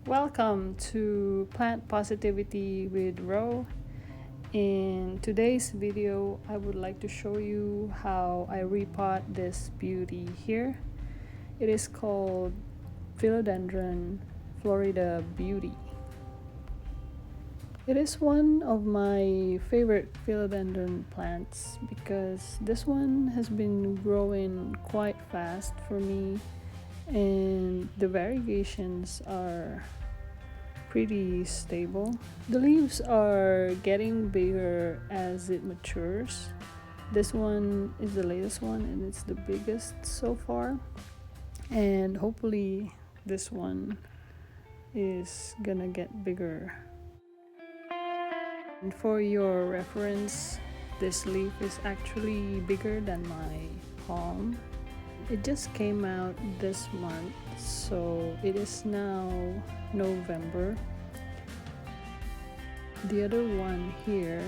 Welcome to Plant Positivity with Rowe. In today's video, I would like to show you how I repot this beauty here. It is called Philodendron Florida Beauty. It is one of my favorite philodendron plants because this one has been growing quite fast for me, and the variegations are pretty stable. The leaves are getting bigger as it matures. This one is the latest one and it's the biggest so far, and hopefully this one is gonna get bigger. And for your reference, this leaf is actually bigger than my palm. It just came out this month, so it is now November. The other one here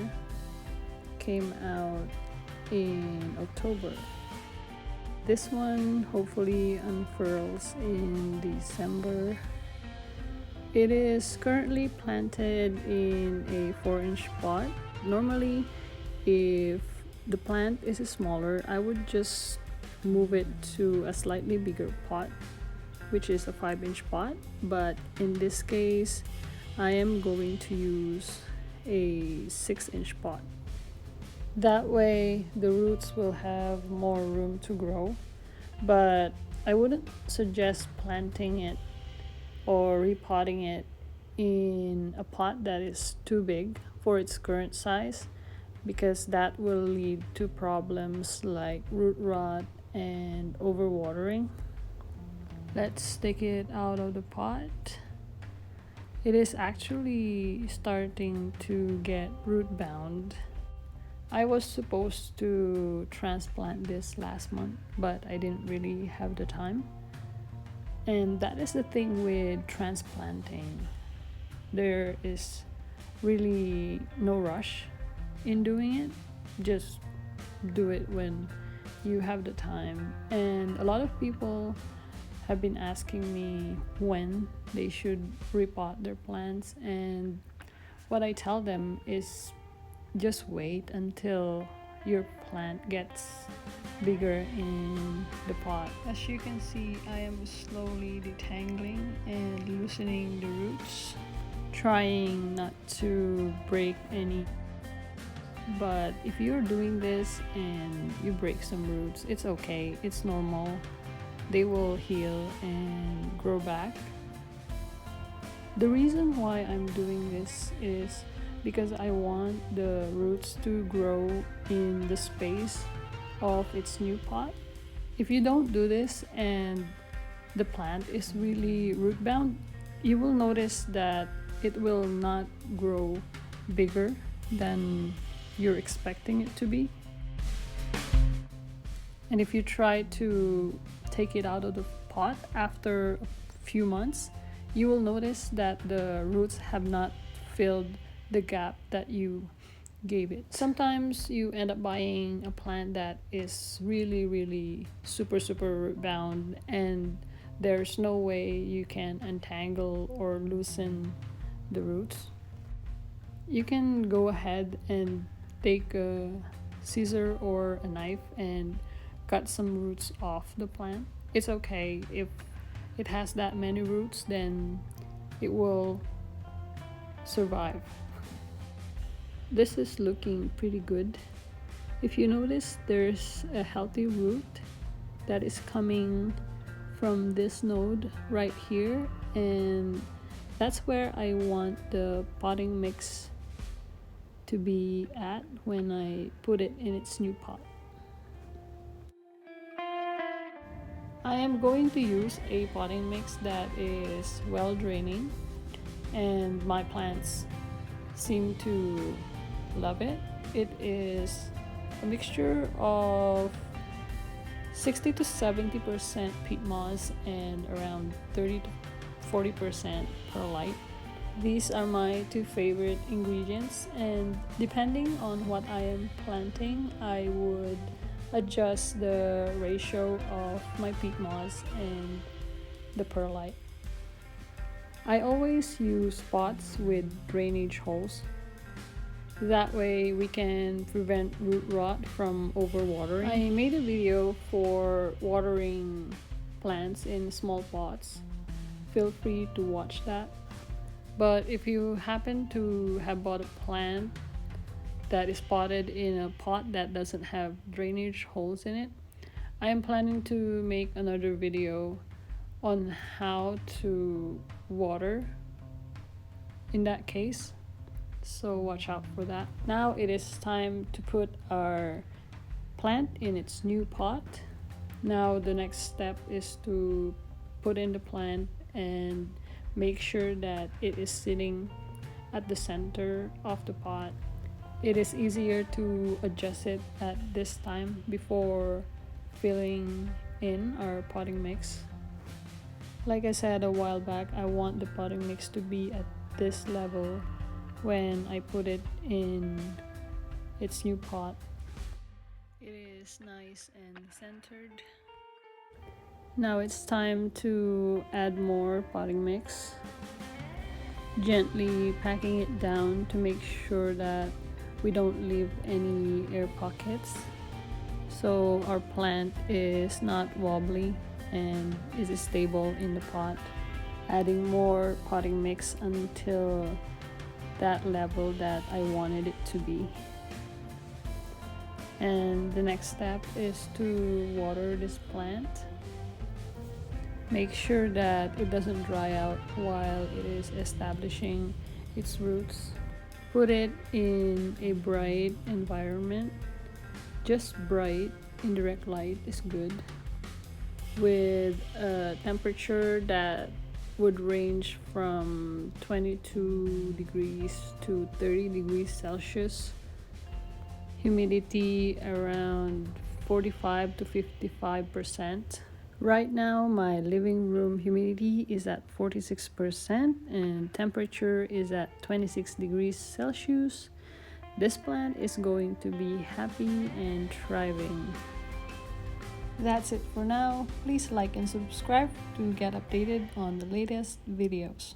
came out in October. This one hopefully unfurls in December. It is currently planted in a 4-inch pot. Normally, if the plant is smaller, I would just move it to a slightly bigger pot, which is a 5-inch pot, but in this case I am going to use a 6-inch pot. That way the roots will have more room to grow, but I wouldn't suggest planting it or repotting it in a pot that is too big for its current size, because that will lead to problems like root rot and overwatering. Let's take it out of the pot. It is actually starting to get root bound. I was supposed to transplant this last month, but I didn't really have the time. And that is the thing with transplanting. There is really no rush in doing it. Just do it when you have the time. And a lot of people have been asking me when they should repot their plants, and what I tell them is just wait until your plant gets bigger in the pot. As you can see, I am slowly detangling and loosening the roots, trying not to break any. But if you're doing this and you break some roots, it's okay, it's normal. They will heal and grow back. The reason why I'm doing this is because I want the roots to grow in the space of its new pot. If you don't do this and the plant is really root bound, you will notice that it will not grow bigger than you're expecting it to be. And if you try to take it out of the pot after a few months, you will notice that the roots have not filled the gap that you gave it. Sometimes you end up buying a plant that is really super root bound, and there's no way you can untangle or loosen the roots. You can go ahead and take a scissor or a knife and cut some roots off the plant. It's okay if it has that many roots, then it will survive. This is looking pretty good. If you notice, there's a healthy root that is coming from this node right here, and that's where I want the potting mix to be at when I put it in its new pot. I am going to use a potting mix that is well draining, and my plants seem to love it. It is a mixture of 60 to 70% peat moss and around 30 to 40% perlite. These are my two favorite ingredients, and depending on what I am planting, I would adjust the ratio of my peat moss and the perlite. I always use pots with drainage holes. That way we can prevent root rot from overwatering. I made a video for watering plants in small pots. Feel free to watch that. But if you happen to have bought a plant that is potted in a pot that doesn't have drainage holes in it, I am planning to make another video on how to water in that case. So watch out for that. Now it is time to put our plant in its new pot. Now the next step is to put in the plant and make sure that it is sitting at the center of the pot. It is easier to adjust it at this time before filling in our potting mix. Like I said a while back, I want the potting mix to be at this level when I put it in its new pot. It is nice and centered. Now it's time to add more potting mix. Gently packing it down to make sure that we don't leave any air pockets, so our plant is not wobbly and is stable in the pot. Adding more potting mix until that level that I wanted it to be. And the next step is to water this plant. Make sure that it doesn't dry out while it is establishing its roots. Put it in a bright environment. Just bright, indirect light is good. With a temperature that would range from 22 degrees to 30 degrees Celsius. Humidity around 45 to 55%. Right now my living room humidity is at 46% and temperature is at 26 degrees Celsius. This plant is going to be happy and thriving. That's it for now. Please like and subscribe to get updated on the latest videos.